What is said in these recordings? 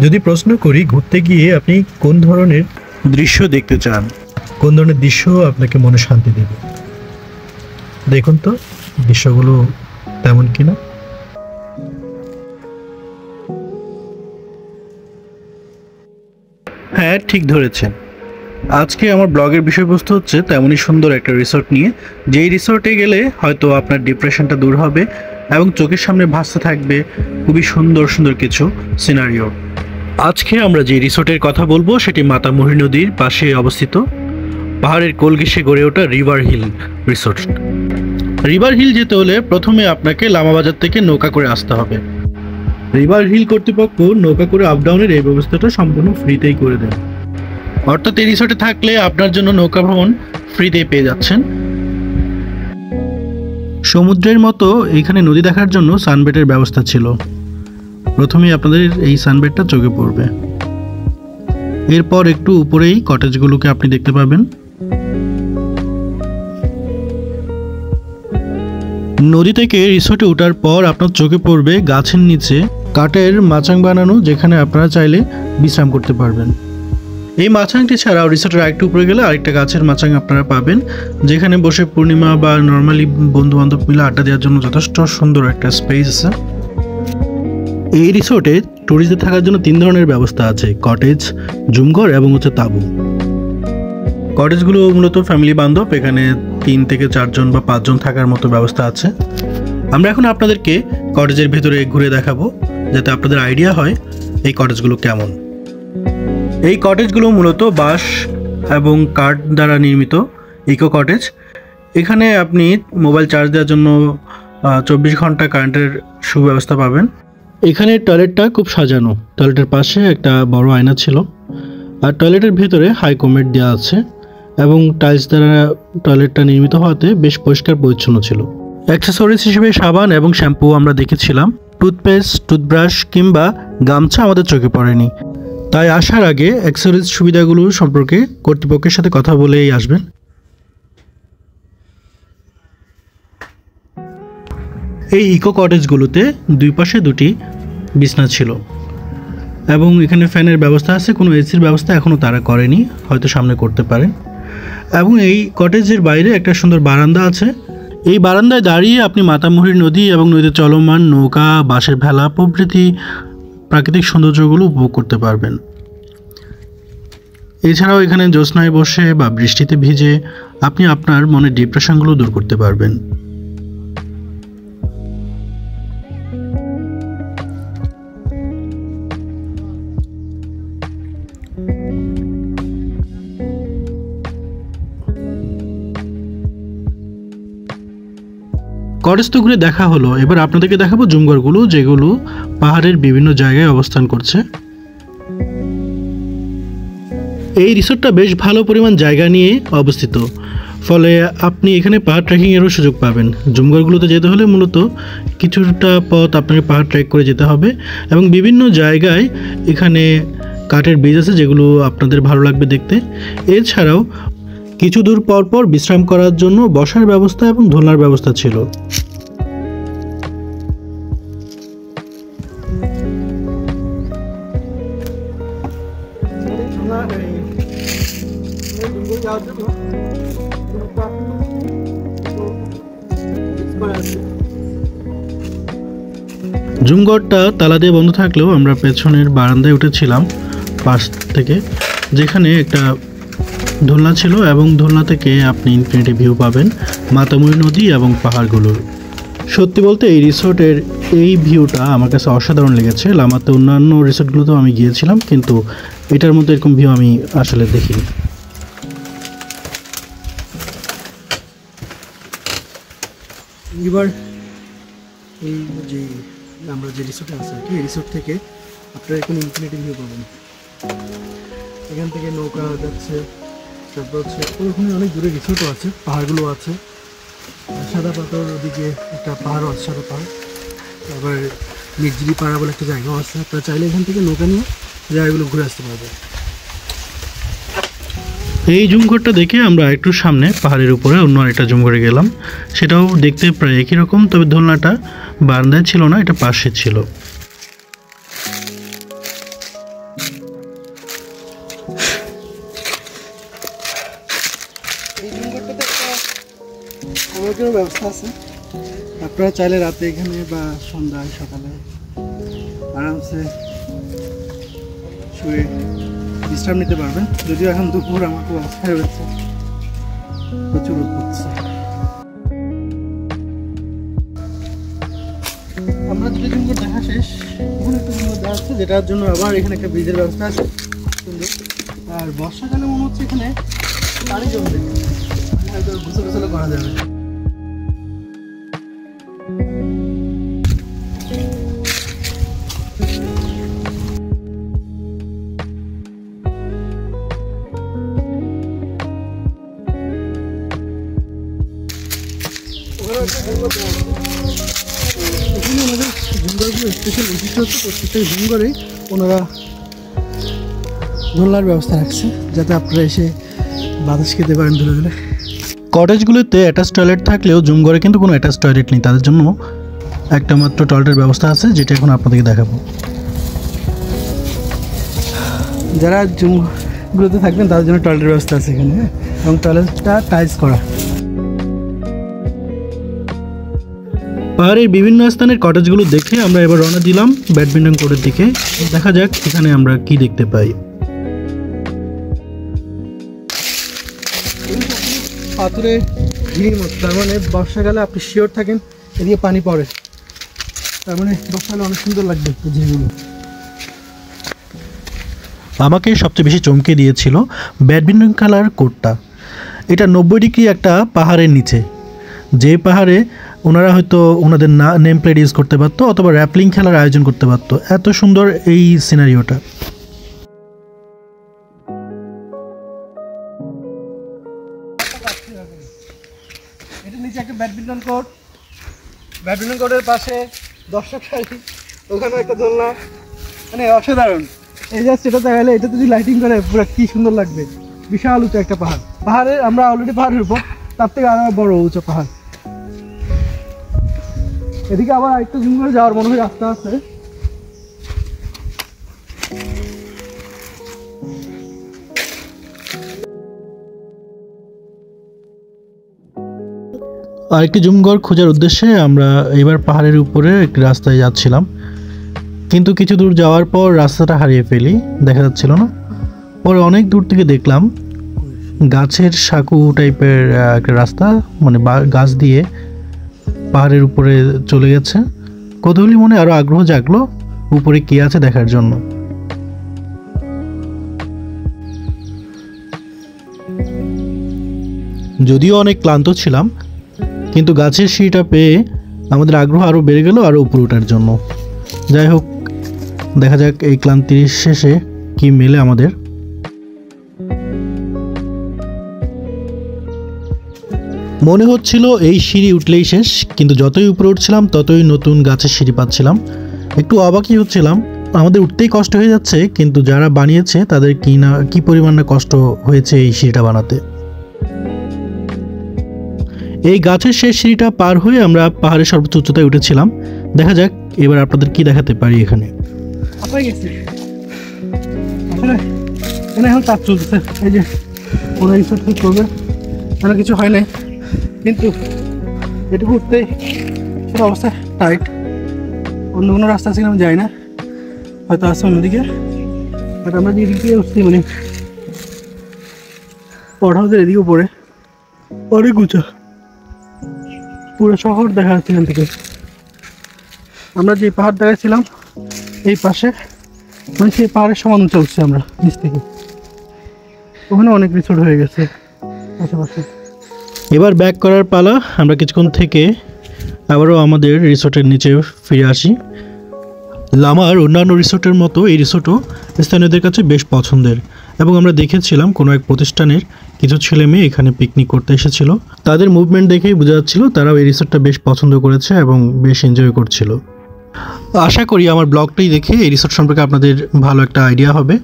যদি প্রশ্ন করি ঘুরতে গিয়ে আপনি কোন ধরনের দৃশ্য দেখতে চান, কোন ধরনের দৃশ্য আপনাকে মনে শান্তি দেবে, দেখুন তো দৃশ্যগুলো তেমন কিনা। হ্যাঁ, ঠিক ধরেছেন। আজকে আমার ব্লগের বিষয়বস্তু হচ্ছে তেমনই সুন্দর একটা রিসোর্ট নিয়ে, যেই রিসোর্টে গেলে হয়তো আপনার ডিপ্রেশনটা দূর হবে এবং চোখের সামনে ভাসতে থাকবে খুবই সুন্দর সুন্দর কিছু সিনারিও। আজকে আমরা যে রিসোর্টের কথা বলবো সেটি মাতামুহুরী নদীর পাশে অবস্থিত, পাহাড়ের কোল ঘেঁষে গড়ে ওঠা River Hill Resort. River Hill যেতে হলে প্রথমে আপনাকে লামাবাজার থেকে নৌকা করে আসতে হবে। রিভার হিল কর্তৃপক্ষ নৌকা করে আপ ডাউনের এই ব্যবস্থাটা সম্পূর্ণ ফ্রিতেই করে দেন, অর্থাৎ এই রিসোর্টে থাকলে আপনার জন্য নৌকা ভ্রমণ ফ্রিতেই পেয়ে যাচ্ছেন। সমুদ্রের মতো এইখানে নদী দেখার জন্য সানবেডের ব্যবস্থা ছিল। প্রথমেই আপনাদের এই সানবেডটা চোখে পড়বে, এরপর একটু উপরেই কটেজগুলোকে আপনি দেখতে পাবেন। নদী থেকে রিসোর্টে ওঠার পর আপনার চোখে পড়বে গাছের নিচে কাঠের মাচাং বানানো, যেখানে আপনারা চাইলে বিশ্রাম করতে পারবেন। এই মাচাংটি ছাড়াও রিসোর্টের আরেকটু উপরে গেলে আরেকটা গাছের মাচাং আপনারা পাবেন, যেখানে বসে পূর্ণিমা বা নর্মালি বন্ধু বান্ধব মিলে আড্ডা দেওয়ার জন্য যথেষ্ট সুন্দর একটা স্পেস আছে। এই রিসোর্টে ট্যুরিস্টদের থাকার জন্য 3 ধরনের ব্যবস্থা আছে: কটেজ, জুমঘর এবং হচ্ছে তাঁবু। কটেজগুলো মূলত ফ্যামিলি বান্ধব, এখানে 3 থেকে 4 জন বা 5 জন থাকার মতো ব্যবস্থা আছে। আমরা এখন আপনাদেরকে কটেজের ভেতরে ঘুরে দেখাবো, যাতে আপনাদের আইডিয়া হয় এই কটেজগুলো কেমন। এই কটেজগুলো মূলত বাঁশ এবং কাঠ দ্বারা নির্মিত ইকো কটেজ। এখানে আপনি মোবাইল চার্জ দেওয়ার জন্য 24 ঘন্টা কারেন্টের সুব্যবস্থা পাবেন। এখানে টয়লেটটা খুব সাজানো, টয়লেটের পাশে একটা বড় আয়না ছিল, আর টয়লেটের ভেতরে হাইকোমেট দেওয়া আছে এবং টাইলস দ্বারা টয়লেটটা নির্মিত হওয়াতে বেশ পরিষ্কার পরিচ্ছন্ন ছিল। অ্যাক্সেসরিজ হিসেবে সাবান এবং শ্যাম্পু আমরা দেখেছিলাম, টুথপেস্ট, টুথব্রাশ কিংবা গামছা আমাদের চোখে পড়েনি। তাই আসার আগে অ্যাক্সেসরিজ সুবিধাগুলো সম্পর্কে কর্তৃপক্ষের সাথে কথা বলেই আসবেন। এই ইকো কটেজগুলোতে 2 পাশে 2টি বিছনা ছিল এবং এখানে ফ্যানের ব্যবস্থা আছে। কোনো এসির ব্যবস্থা এখনও তারা করেনি, হয়তো সামনে করতে পারে। এবং এই কটেজের বাইরে একটা সুন্দর বারান্দা আছে। এই বারান্দায় দাঁড়িয়ে আপনি মাতামুহুরী নদী এবং নদীতে চলমান নৌকা, বাঁশের ভেলা প্রভৃতি প্রাকৃতিক সৌন্দর্যগুলো উপভোগ করতে পারবেন। এছাড়াও এখানে জ্যোৎস্নায় বসে বা বৃষ্টিতে ভিজে আপনি আপনার মনের ডিপ্রেশনগুলো দূর করতে পারবেন। কটেজ তো ঘুরে দেখা হলো, এবার আপনাদেরকে দেখাবো জুমঘরগুলো, যেগুলো পাহাড়ের বিভিন্ন জায়গায় অবস্থান করছে। এই রিসোর্টটা বেশ ভালো পরিমাণ জায়গা নিয়ে অবস্থিত, ফলে আপনি এখানে পাহাড় ট্রেকিংয়েরও সুযোগ পাবেন। জুমঘরগুলোতে যেতে হলে মূলত কিছুটা পথ আপনাকে পাহাড় ট্রেক করে যেতে হবে এবং বিভিন্ন জায়গায় এখানে কাঠের ব্রিজ আছে, যেগুলো আপনাদের ভালো লাগবে দেখতে। এছাড়াও কিছু দূর পর পর বিশ্রাম করার জন্য বসার ব্যবস্থা এবং দোলনার ব্যবস্থা ছিল। জুমঘরটা তালা দিয়ে বন্ধ থাকলেও আমরা পেছনের বারান্দায় উঠেছিলাম পাশ থেকে, যেখানে একটা দোলনা ছিল এবং দোলনা থেকে আপনি ইনফিনিটি ভিউ পাবেন মাতামুহুরী নদী এবং পাহাড়গুলোর। সত্যি বলতে এই রিসোর্টের এই ভিউটা আমার কাছে অসাধারণ লেগেছে। লামাতে অন্যান্য রিসোর্টগুলোতেও আমি গিয়েছিলাম, কিন্তু এটার মধ্যে এরকম ভিউ আমি আসলে দেখিনি। এবার এই যে আমরা যে রিসোর্টে আছি আর কি, এই রিসোর্ট থেকে আপনারা এখন ইনফিনিটি ভিউ পাবেন। এখান থেকে নৌকা যাচ্ছে, তারপর হচ্ছে ওখানে অনেক দূরে রিসোর্টও আছে, পাহাড়গুলো আছে। সাদা পাথর ওদিকে একটা পাহাড়ও আছে, সাদা পাহাড়। তারপর নির্জিলি পাড়া বলে একটা জায়গাও আছে, আপনারা চাইলে এখান থেকে নৌকা নিয়ে জায়গাগুলো ঘুরে আসতে পারবে। এই জুমঘরটা দেখে আমরা একটু সামনে পাহাড়ের উপরে অন্য আরেকটা জুমঘরে গেলাম, সেটাও দেখতে প্রায় একই রকম, তবে দোলনাটা বারান্দায় ছিল না, এটা পাশে ছিল। এই জুমঘরটাতে একটা খাবারের ব্যবস্থা আছে, আপনারা চাইলে রাতে এখানে বা সন্ধ্যায় সকালে আরামসে শুয়ে বিশ্রাম নিতে পারবেন। যদিও এখন দুপুর আমার খুব অবস্থায় রয়েছে, প্রচুর রোদ পড়ছে। আমরা দুটো জুমঘর দেখা শেষ, এখানে একটা জুমঘর দেখা যাচ্ছে যেটার জন্য আবার এখানে একটা ব্রিজের ব্যবস্থা আছে সুন্দর। আর বর্ষাকালে মনে হচ্ছে এখানে পানি জমবে, হয়তো গোসল গোসল করা যাবে। এখানে ওনাদের ঝুমঘরগুলো স্পেশাল বৈশিষ্ট্য হচ্ছে প্রত্যেকটা ঝুমঘরে ওনারা দোলনার ব্যবস্থা রাখছে যাতে আপনারা এসে বাতাস খেতে পারেন ধরে ধরে। কটেজগুলোতে অ্যাটাচ টয়লেট থাকলেও জুমঘরে কিন্তু কোনো অ্যাটাচ টয়লেট নেই, তাদের জন্য একটা মাত্র টয়লেটের ব্যবস্থা আছে যেটা এখন আপনাদেরকে দেখাবো। যারা জুমগুলোতে থাকবেন তাদের জন্য টয়লেটের ব্যবস্থা আছে এখানে, হ্যাঁ, এবং টয়লেটটা টাইলস করা। পাহাড়ের বিভিন্ন স্থানের কটেজগুলো দেখে আমরা এবার রওনা দিলাম ব্যাডমিন্টন কোর্টের দিকে। দেখা যাক এখানে আমরা কি দেখতে পাই। পাথরে ঝিরির মতো, তার মানে বর্ষাকালে আপনি শিওর থাকেন এদিকে পানি পড়ে, তার মানে বর্ষাকালে অনেক সুন্দর লাগবে ঝিরিগুলো। আমাকে সবচেয়ে বেশি চমকে দিয়েছিল ব্যাডমিন্টন খেলার কোর্টটা। এটা 90 ডিগ্রি একটা পাহাড়ের নিচে, যে পাহাড়ে ওনারা হয়তো ওনাদের নেম প্লেট ইউজ করতে পারতো অথবা র্যাপলিং খেলার আয়োজন করতে পারতো। এত সুন্দর এই সিনারিওটা। এটা নিচে একটা ব্যাডমিন্টন কোর্ট, ব্যাডমিন্টন কোর্টের পাশে দর্শক সারি, ওখানে একটা দোলনা, মানে অসাধারণ। এই জাস্ট এটা দেখালে, এটা যদি লাইটিং করে পুরো কি সুন্দর লাগবে। বিশাল উঁচু একটা পাহাড়, পাহাড়ে আমরা অলরেডি পাহাড়ের উপর, তার থেকে আরো বড় উঁচু পাহাড়। এদিকে আবার আরেকটু জুম করে যাওয়ার মনে হয় রাস্তা আছে। আরেকটি জুমঘর খোঁজার উদ্দেশ্যে আমরা এবার পাহাড়ের উপরে একটি রাস্তায় যাচ্ছিলাম, কিন্তু কিছু দূর যাওয়ার পর রাস্তাটা হারিয়ে ফেলি, দেখা যাচ্ছিল না। পরে অনেক দূর থেকে দেখলাম গাছের সাঁকু টাইপের একটা রাস্তা, মানে গাছ দিয়ে পাহাড়ের উপরে চলে গেছে। কৌতূহলী মনে আরো আগ্রহ জাগলো উপরে কি আছে দেখার জন্য। যদিও অনেক ক্লান্ত ছিলাম, কিন্তু গাছের সিঁড়িটা পেয়ে আমাদের আগ্রহ আরো বেড়ে গেল আরো উপরে ওঠার জন্য। যাই হোক, দেখা যাক এই ক্লান্তির শেষে কি মেলে আমাদের। মনে হচ্ছিল এই সিঁড়ি উঠলেই শেষ, কিন্তু যতই উপরে উঠছিলাম ততই নতুন গাছের সিঁড়ি পাচ্ছিলাম। একটু অবাকই হচ্ছিলাম, আমাদের উঠতেই কষ্ট হয়ে যাচ্ছে, কিন্তু যারা বানিয়েছে তাদের কি পরিমাণ না কষ্ট হয়েছে এই সিঁড়িটা বানাতে। এই গাছের শেষ সিঁড়িটা পার হয়ে আমরা পাহাড়ের সর্বোচ্চ উচ্চতায় উঠেছিলাম। দেখা যাক এবার আপনাদের কি দেখাতে পারি এখানে। এখন কাজ চলতেছে, এই যে ওরা রিসোর্ট ঠিক করবে, এমন কিছু হয় নাই, কিন্তু এটুকু উঠতেই পুরো অবস্থা টাইট। অন্য কোনো রাস্তা আছে আমি যাই না, হয়তো আসছে অন্যদিকে, বাট আমরা যে এদিক দিয়ে উঠছি, মানে পড়া হাউসের এদিকে পড়ে অনেক উঁচা, পুরো শহর দেখা যাচ্ছে এখান থেকে। আমরা যে পাহাড় দেখাচ্ছিলাম এই পাশে, মানে সেই পাহাড়ের সমান উঁচা উঠছি আমরা নিচ থেকে। ওখানে অনেক রিসোর্ট হয়ে গেছে আশেপাশে। এবার ব্যাক করার পালা। আমরা কিছুক্ষণ থেকে আবারও আমাদের রিসোর্টের নিচে ফিরে আসি। লামার অন্যান্য রিসোর্টের মতো এই রিসোর্টও স্থানীয়দের কাছে বেশ পছন্দের, এবং আমরা দেখেছিলাম কোনো এক প্রতিষ্ঠানের কিছু ছেলে মেয়ে এখানে পিকনিক করতে এসেছিল। তাদের মুভমেন্ট দেখেই বোঝা যাচ্ছিল তারাও এই রিসোর্টটা বেশ পছন্দ করেছে এবং বেশ এনজয় করছিল। আশা করি আমার ব্লগটাই দেখে এই রিসোর্ট সম্পর্কে আপনাদের ভালো একটা আইডিয়া হবে।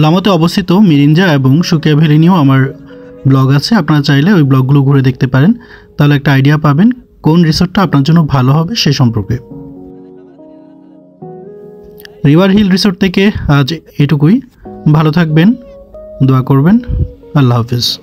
লামাতে অবস্থিত মিরিঞ্জা এবং সুকিয়া ভ্যালি নিয়েও আমার ব্লগ আছে, আপনারা চাইলে ওই ব্লগগুলো ঘুরে দেখতে পারেন, তাহলে একটা আইডিয়া পাবেন কোন রিসোর্টটা আপনার জন্য ভালো হবে সে সম্পর্কে। রিভার হিল রিসোর্ট থেকে আজ এটুকুই। ভালো থাকবেন, দোয়া করবেন। আল্লাহ হাফিজ।